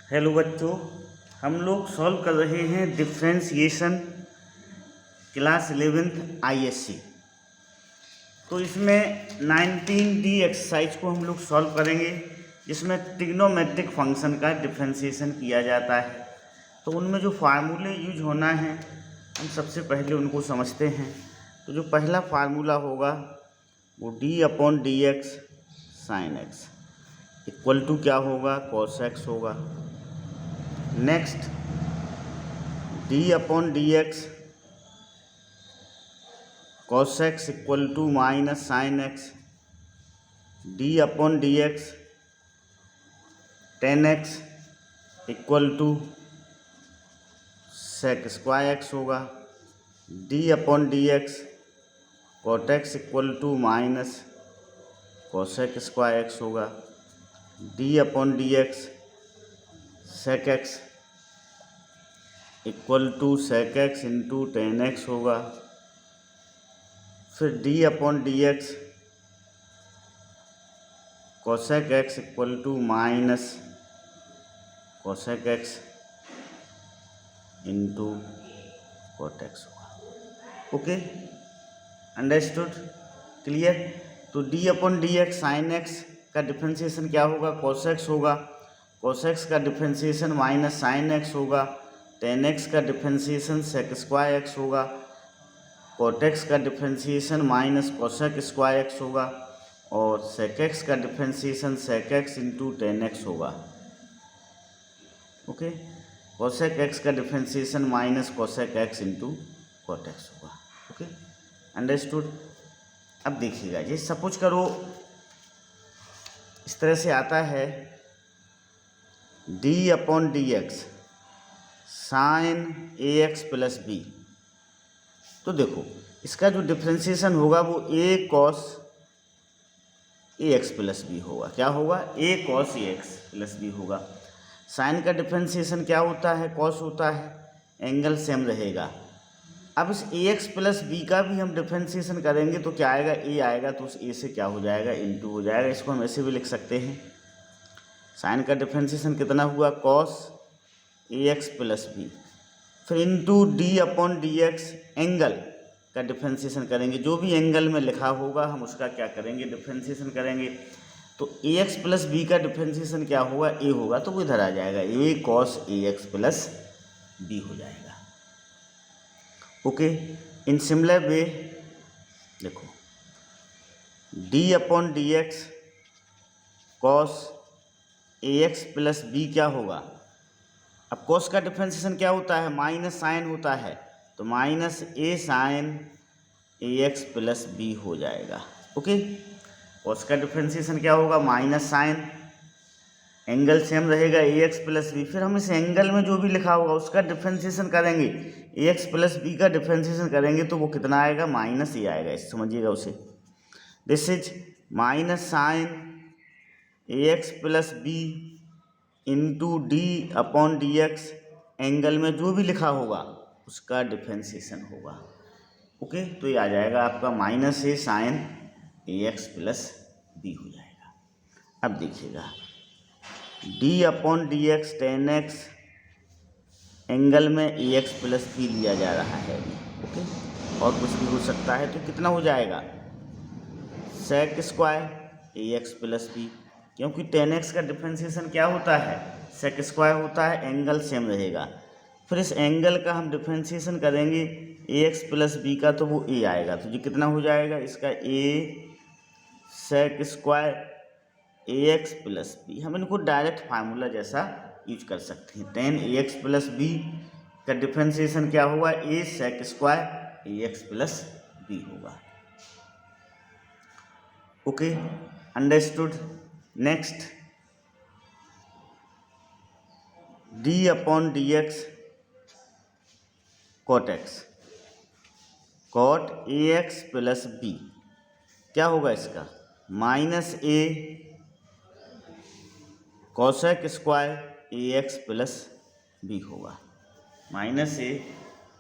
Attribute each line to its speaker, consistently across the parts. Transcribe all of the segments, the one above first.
Speaker 1: Hello बच्चों, हम लोग सॉल्व कर रहे हैं डिफ्रेंशिएशन क्लास 11th आईएससी। तो इसमें 19D एक्सरसाइज को हम लोग सॉल्व करेंगे, जिसमें ट्रिग्नोमेट्रिक फंक्शन का डिफ्रेंशिएशन किया जाता है। तो उनमें जो फार्मूले यूज होना है हम सबसे पहले उनको समझते हैं। तो जो पहला फार्मूला होगा वो d/dx sin x equal to क्या होगा, cos x होगा। Next d/dx cos x equal to minus sine x, d/dx tan x equal to sec square x होगा। d/dx cot x equal to minus cosec square x होगा। d/dx sec x equal to sec x into tan X होगा। फिर d/dx cosec x equal to minus cosec x into cot x होगा। Okay, understood, clear. तो d/dx sin x का differentiation क्या होगा, cos x होगा। cos x का differentiation minus sin x होगा। tan x का डिफ्रेंशिएशन sec स्क्वायर x होगा। cot x का differentiation minus cosec square x होगा। और sec x का differentiation sec x into tan X होगा। ओके, cosec x का differentiation minus cosec x into cot x होगा। Okay, understood. अब देखिएगा, ये सपोज करो इस तरह से आता है d/dx sign ax plus B. तो देखो इसका जो डिफ्रेंशिएशन होगा वो a cos ax plus B होगा। क्या होगा, a cos ax plus B होगा। साइन का डिफ्रेंशिएशन क्या होता है, cos होता है, एंगल सेम रहेगा। अब इस ax प्लस बी का भी हम डिफ्रेंशिएशन करेंगे तो क्या आएगा, a आएगा, तो उस a से क्या हो जाएगा, इंटू हो जाएगा। इसको हम ऐसे भी लिख सकते हैं, साइन का डिफ्रेंशिएशन कितना हुआ, cos ax प्लस बी, फिर इंटू d/dx एंगल का डिफ्रेंशिएशन करेंगे। जो भी एंगल में लिखा होगा हम उसका क्या करेंगे, डिफ्रेंशिएशन करेंगे। तो ax प्लस बी का डिफ्रेंशिएशन क्या होगा, a होगा, तो वो इधर आ जाएगा, a cos ax plus B हो जाएगा। ओके, इन सिमिलर वे देखो d/dx cos ax प्लस बी क्या होगा। अब cos का डिफ्रेंशिएशन क्या होता है, माइनस साइन होता है, तो minus a sine ax plus B हो जाएगा। ओके, cos का डिफ्रेंशिएशन क्या होगा, माइनस साइन, एंगल सेम रहेगा ax प्लस बी। फिर हम इस एंगल में जो भी लिखा होगा उसका डिफ्रेंशिएशन करेंगे, ax प्लस बी का डिफ्रेंशिएशन करेंगे तो वो कितना आएगा, माइनस ए आएगा। इस समझिएगा उसे, this is minus sine ax plus B into d/dx angle में जो भी लिखा होगा उसका डिफ्रेंशिएशन होगा। ओके, तो ये आ जाएगा आपका माइनस ए साइन ax प्लस बी हो जाएगा। अब देखिएगा d/dx tan x एंगल में ax प्लस बी लिया जा रहा है अभी। ओके, और कुछ भी हो सकता है, तो कितना हो जाएगा, sec square ax plus B, क्योंकि tan x का डिफ्रेंशिएशन क्या होता है, sec स्क्वायर होता है, एंगल सेम रहेगा। फिर इस एंगल का हम डिफ्रेंशिएशन करेंगे ax प्लस बी का, तो वो a आएगा। तो ये कितना हो जाएगा, इसका a sec square ax plus B. हम इनको डायरेक्ट फार्मूला जैसा यूज कर सकते हैं। tan ax प्लस बी का डिफ्रेंशिएशन क्या होगा, a sec square ax plus B होगा। Okay, understood. Next d/dx cot x cot ax plus बी क्या होगा, इसका minus a cosec square ax plus B होगा। Minus a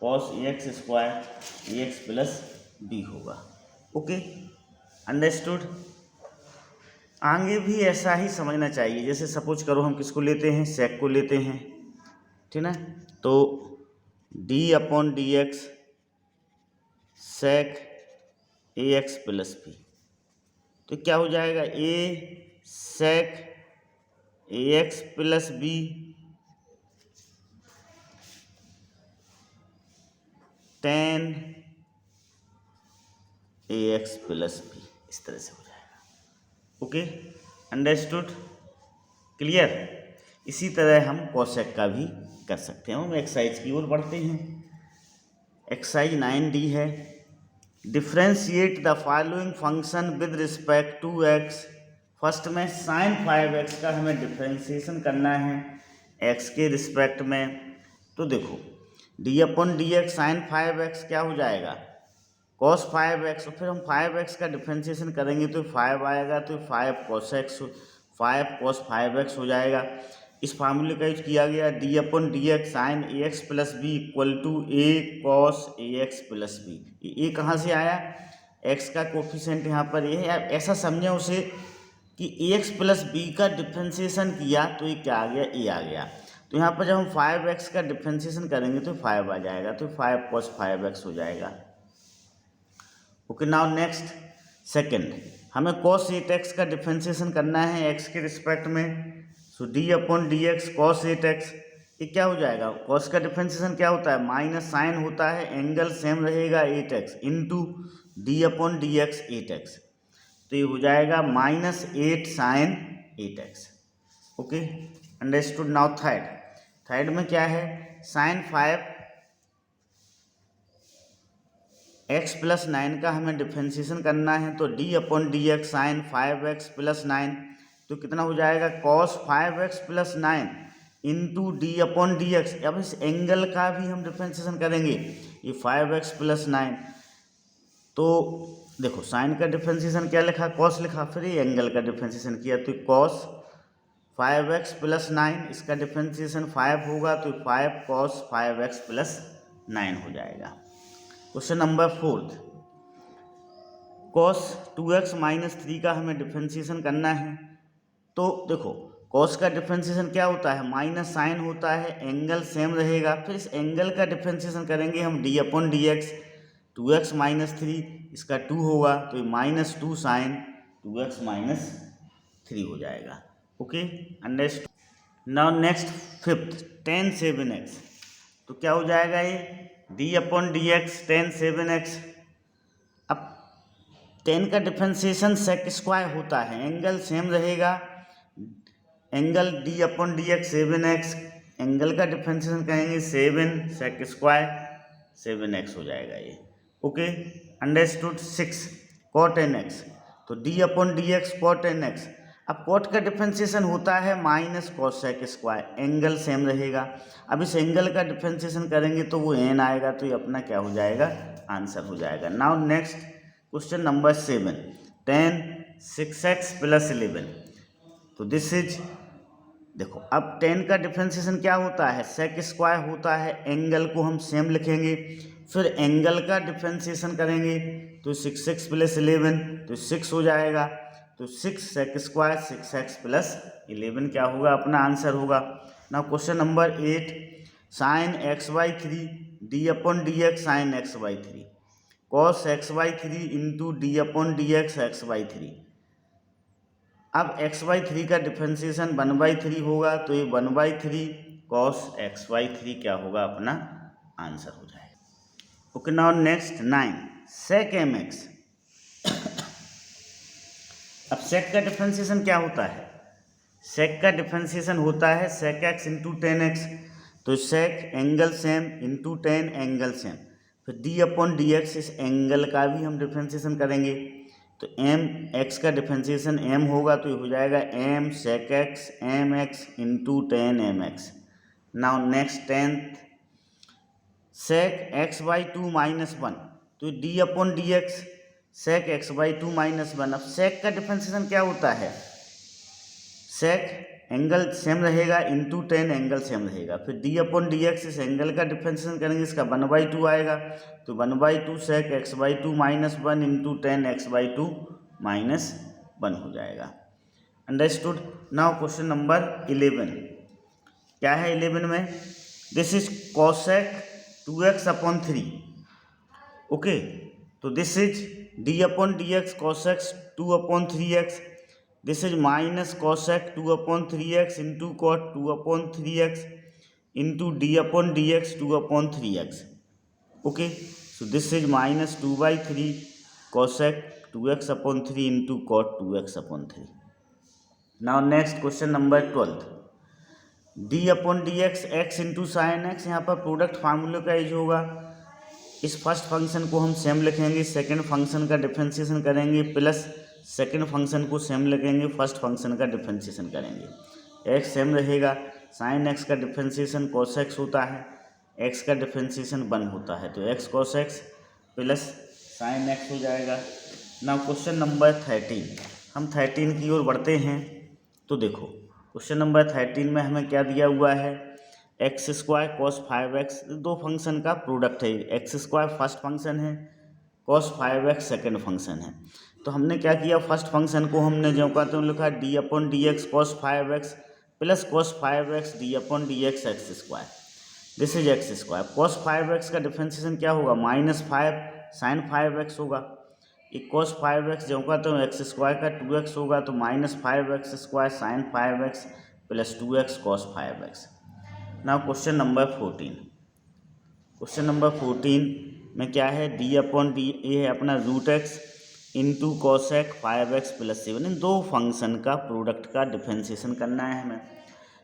Speaker 1: cos ax square ax plus B होगा। Okay, understood. आगे भी ऐसा ही समझना चाहिए। जैसे सपोज करो हम किसको लेते हैं, सेक को लेते हैं, ठीक ना। तो D upon D X sec ए एक्स प्लस बी, तो क्या हो जाएगा, A sec A x plus B tan A x plus B, इस तरह से हो जाएगा। Okay, understood, clear. इसी तरह हम कोसेक का भी कर सकते हैं। हम एक्सरसाइज की ओर बढ़ते हैं। एक्सरसाइज 9D है, differentiate the following function with respect to X. First में साइन 5x का हमें डिफ्रेंशिएशन करना है x के रिस्पेक्ट में। तो देखो D upon D X sine 5x क्या हो जाएगा, cos 5x, और फिर हम 5x का डिफ्रेंशिएशन करेंगे तो 5 आएगा, तो 5 cos 5x हो जाएगा। इस फार्मूले का यूज किया गया, D upon D X sine A x plus B equal to A cos A x plus B. A कहाँ से आया, x का कोफिशिएंट यहाँ पर ये है। आप ऐसा समझें उसे कि ए एक्स प्लस बी का डिफ्रेंशिएशन किया तो ये क्या आ गया, ए आ गया। तो यहाँ पर जब हम 5x का डिफ्रेंशिएशन करेंगे तो 5 आ जाएगा, तो 5 cos 5x हो जाएगा। ओके, नाउ नेक्स्ट सेकंड, हमें cos 8x का डिफ्रेंशिएशन करना है x के रिस्पेक्ट में। So D upon D X cos 8x, ये क्या हो जाएगा, cos का डिफ्रेंशिएशन क्या होता है, माइनस साइन होता है, एंगल सेम रहेगा 8x into D upon D X 8x, तो ये हो जाएगा -8 sine 8x। Okay, understood. Now third में क्या है, साइन 5x प्लस 9 का हमें डिफ्रेंशिएशन करना है। तो D upon D X sine 5x plus 9, तो कितना हो जाएगा, cos 5x plus 9 into D upon D X. अब इस एंगल का भी हम डिफ्रेंशिएशन करेंगे, ये 5x प्लस 9, तो देखो साइन का डिफ्रेंशिएशन क्या लिखा, cos लिखा, फिर ये एंगल का डिफ्रेंशिएशन किया, तो cos 5x प्लस 9, इसका डिफ्रेंशिएशन 5 होगा, तो 5 cos 5x प्लस 9 हो जाएगा। Question number 4, cos 2x minus 3 का हमें डिफ्रेंशिएशन करना है। तो देखो cos का डिफ्रेंशिएशन क्या होता है, माइनस साइन होता है, एंगल सेम रहेगा, फिर इस एंगल का डिफ्रेंशिएशन करेंगे हम D upon D x, 2x minus 3, इसका 2 होगा, तो -2 साइन 2x माइनस 3 हो जाएगा। Okay, understood. Now next fifth, tan 7x, तो क्या हो जाएगा, ये D upon D X tan 7x। अब tan का डिफ्रेंशिएशन सेक स्क्वायर होता है, एंगल सेम रहेगा, angle D upon D X 7x, angle का डिफ्रेंशिएशन कहेंगे 7 सेक स्क्वायर 7x हो जाएगा ये। Okay, understood. 6 cot nx, तो D upon D X cot nx। अब cot का डिफ्रेंशिएशन होता है minus cos sec square, angle same रहेगा। अब इस एंगल का डिफ्रेंशिएशन करेंगे तो वो n आएगा, तो ये अपना क्या हो जाएगा, आंसर हो जाएगा। Now next question number 7, tan 6x plus 11, तो दिस इज, देखो अब tan का डिफ्रेंशिएशन क्या होता है, सेक स्क्वायर होता है, एंगल को हम सेम लिखेंगे, फिर एंगल का डिफ्रेंशिएशन करेंगे तो 6x प्लस 11, तो 6 हो जाएगा, तो 6 सेक स्क्वायर 6x प्लस 11 क्या होगा, अपना आंसर होगा। ना question number 8, sine x/3 D upon D X sine x/3, cos x/3 into D upon D X x/3। अब x/3 का डिफ्रेंशिएशन 1/3 होगा, तो ये 1/3 cos x/3 क्या होगा, अपना आंसर हो जाएगा। Okay, now next 9 sec mx। अब sec का डिफ्रेंशिएशन क्या होता है, sec का डिफ्रेंशिएशन होता है sec x into tan x, तो sec angle same into ten angle same, फिर d अपॉन डी एक्स, इस एंगल का भी हम डिफ्रेंशिएशन करेंगे, तो m x का डिफ्रेंशिएशन m होगा, तो ये हो जाएगा m sec x mx into ten mx। Now next 10th sec x/2 minus 1, तो d upon D x sec x/2 minus 1। अब sec का डिफ्रेंशिएशन क्या होता है, sec एंगल सेम रहेगा इंटू टेन एंगल सेम रहेगा, फिर d अपॉन डी एक्स, इस एंगल का डिफ्रेंशिएशन करेंगे, इसका 1/2 आएगा, तो 1/2 sec x/2 minus 1 into ten x/2 minus 1 हो जाएगा। अंडरस्टूड। नाउ क्वेश्चन नंबर 11 क्या है 11 में, this is cosec 2x upon 3। Okay, तो this is d upon D x cosec 2 upon 3x, this is minus cosec 2 upon 3x into cot 2 upon 3x into D upon D x 2 upon 3x। Okay, so this is minus 2/3 cosec 2x upon 3 into cot 2x upon 3। Now next question number 12, d upon D x x into sine x. यहाँ पर product फार्मूले का use होगा। इस first function को हम same लिखेंगे, second function का डिफरेंशिएशन करेंगे, प्लस सेकंड फंक्शन को सेम लिखेंगे, फर्स्ट फंक्शन का डिफरेंशिएशन करेंगे। एक्स सेम रहेगा, साइन एक्स का डिफरेंशिएशन कॉस एक्स होता है, एक्स का डिफरेंशिएशन 1 होता है, तो x cos x plus sine x हो जाएगा। नाउ क्वेश्चन नंबर 13, हम 13 की ओर बढ़ते हैं। तो देखो क्वेश्चन नंबर 13 में हमें क्या दिया हुआ है, एक्स स्क्वायर कॉस 5x, दो फंक्शन का प्रोडक्ट है। एक्स स्क्वायर फर्स्ट फंक्शन है, कॉस 5x सेकेंड फंक्शन है। तो हमने क्या किया, फर्स्ट फंक्शन को हमने जो कहते हैं लिखा D upon D X cos 5x plus cos 5x D upon D x x square, this is x square. Cos 5x का डिफरेंशिएशन क्या होगा, -5 साइन 5x होगा। एक कॉस 5x जो कहते हैं एक्स स्क्वायर का 2x होगा, तो -5x square sine 5x plus 2x cos 5x। Now question number 14, question number 14 में क्या है, डी अपॉन डी, ये है अपना root X into cosec 5x plus 7, इन दो फंक्शन का प्रोडक्ट का डिफरेंशिएशन करना है हमें।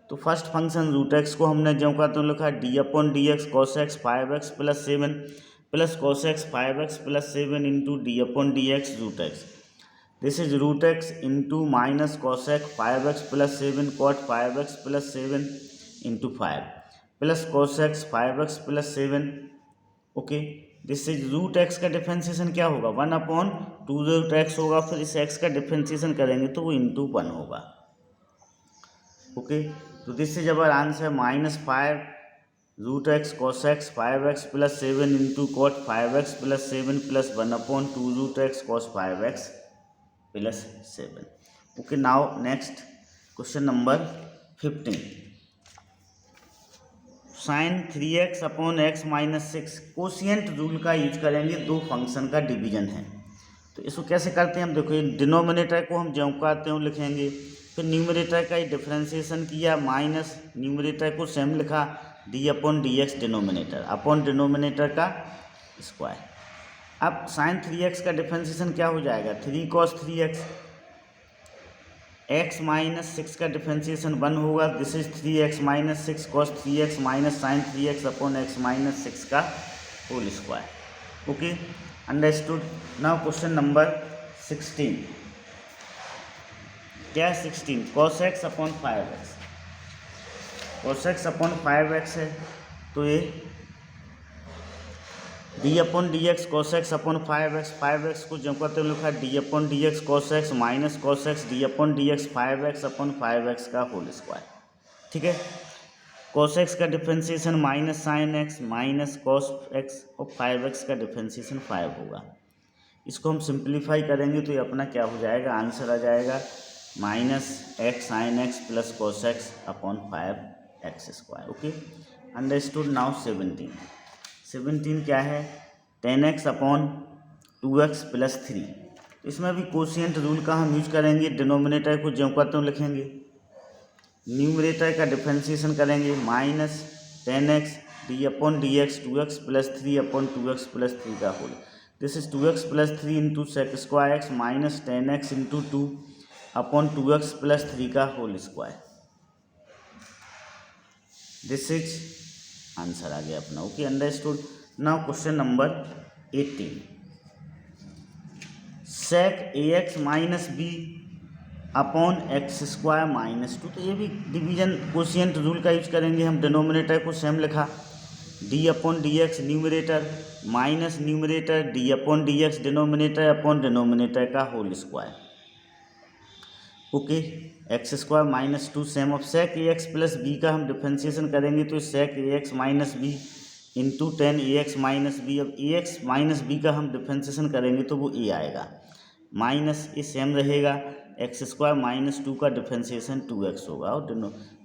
Speaker 1: तो फर्स्ट फंक्शन रूट एक्स को हमने जो कहते हैं लिखा D upon D X cosec 5x plus 7 plus cosec 5x plus 7 into D upon D X root X, this is root X into minus cosec 5x plus 7 cot 5x plus 7 into 5 plus cosec 5x plus 7। Okay, this is root X का differentiation क्या होगा, 1/2 root x होगा, फिर इस x का differentiation करेंगे तो वो इंटू 1 होगा। ओके, तो this is our answer -5 root X cosec 5x plus 7 into cot 5x plus 7 plus 1/2 root X cos 5x plus 7। Okay, now next question number 15, sine 3x upon X minus 6, quotient rule का use करेंगे, दो function का division है। तो इसको कैसे करते हैं हम देखो, डिनोमिनेटर को हम जो कहते हैं लिखेंगे, फिर न्यूमरेटर का ही डिफरेंशिएशन किया, माइनस न्यूमरेटर को सेम लिखा, D upon D x denominator upon denominator का स्क्वायर। अब साइन 3x का डिफरेंशिएशन क्या हो जाएगा, 3 cos 3x, x माइनस 6 का डिफरेंशिएशन 1 होगा, this is 3x minus 6 cos 3x minus sine 3x upon x minus 6 का whole square. Okay, understood. Now question number 16, क्या है 16, cos x upon 5x, cos x upon 5x है, तो ये D upon D X cos X upon 5x को जब कहते हैं लिखा D upon D X cos X minus cos X D upon D X 5x upon 5x का whole square. ठीक है, कॉस एक्स का differentiation minus sine x minus cos x और 5x का डिफरेंशिएशन 5 होगा। इसको हम सिंप्लीफाई करेंगे तो ये अपना क्या हो जाएगा, आंसर आ जाएगा -x sine x plus cos X upon 5x square. Okay, understood. Now 17 क्या है, 10x अपॉन 2x प्लस 3। तो इसमें भी कोशिएंट रूल का हम यूज करेंगे, डिनोमिनेटर को जो कहते हैं लिखेंगे, न्यूमरेटर का डिफरेंशिएशन करेंगे, -10x d upon D x 2x plus 3 upon 2x plus 3 का whole, this is 2x plus 3 into sec square x minus 10x into 2 upon 2x plus 3 का whole square, this is answer आ गया अपना। Okay, understood. Now question number 18, sec ax minus b upon x square minus 2। तो ये भी division quotient rule का use करेंगे हम, डिनोमिनेटर को सेम लिखा, D upon D x numerator minus numerator d upon D x denominator upon denominator का whole square. Okay, x square minus 2 same of sec A x plus B का हम differentiation करेंगे, तो sec A x minus b into 10 a x minus b. अब a x minus B का हम differentiation करेंगे तो वो ए आएगा, माइनस ए सेम रहेगा, एक्स स्क्वायर माइनस 2 का डिफ्रेंसिएशन 2x होगा और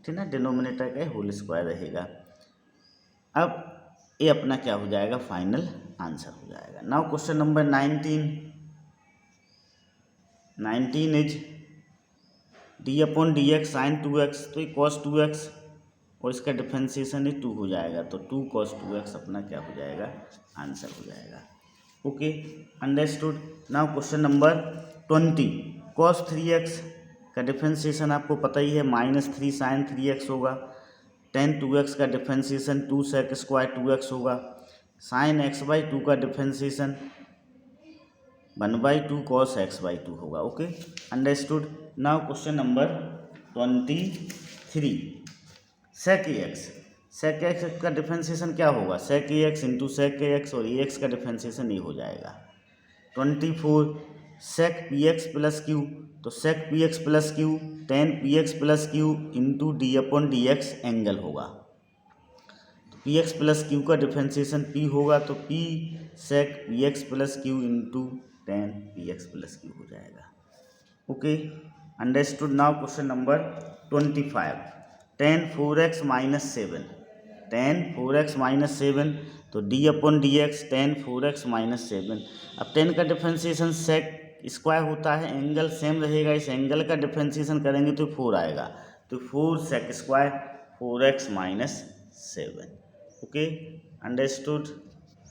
Speaker 1: ठीक ना, डिनोमिनेटर का होल स्क्वायर रहेगा। अब ये अपना क्या हो जाएगा, फाइनल आंसर हो जाएगा। Now question number 19 is d/dx sine 2x, तो ये cos 2x और इसका डिफ्रेंसिएशन ही 2 हो जाएगा, तो 2 cos 2x अपना क्या हो जाएगा, आंसर हो जाएगा। Okay, understood. Now question number 20, cos 3x का डिफ्रेंसिएशन आपको पता ही है, -3 साइन 3x होगा। tan 2x का डिफ्रेंसिएशन 2 sec स्क्वायर 2x होगा। साइन x/2 का डिफ्रेंसिएशन 1/2 cos x/2 होगा। Okay, understood. Now question number 23, sec ax का डिफ्रेंसिएशन क्या होगा, sec ax into sec ax, और ax का डिफ्रेंसिएशन ये हो जाएगा। 24 sec px प्लस क्यू, तो sec px plus Q tan px plus Q into d/dx angle होगा। तो px प्लस क्यू का डिफ्रेंसिएशन p होगा, तो p sec px plus Q into tan px plus Q हो जाएगा। Okay, understood. Now question number 25, tan 4x minus 7, tan 4x minus 7, तो d/dx tan 4x minus 7। अब tan का differentiation sec square होता है, angle same रहेगा, इस angle का डिफ्रेंसिएशन करेंगे तो 4 आएगा, तो 4 sec square 4x minus 7। Okay, understood.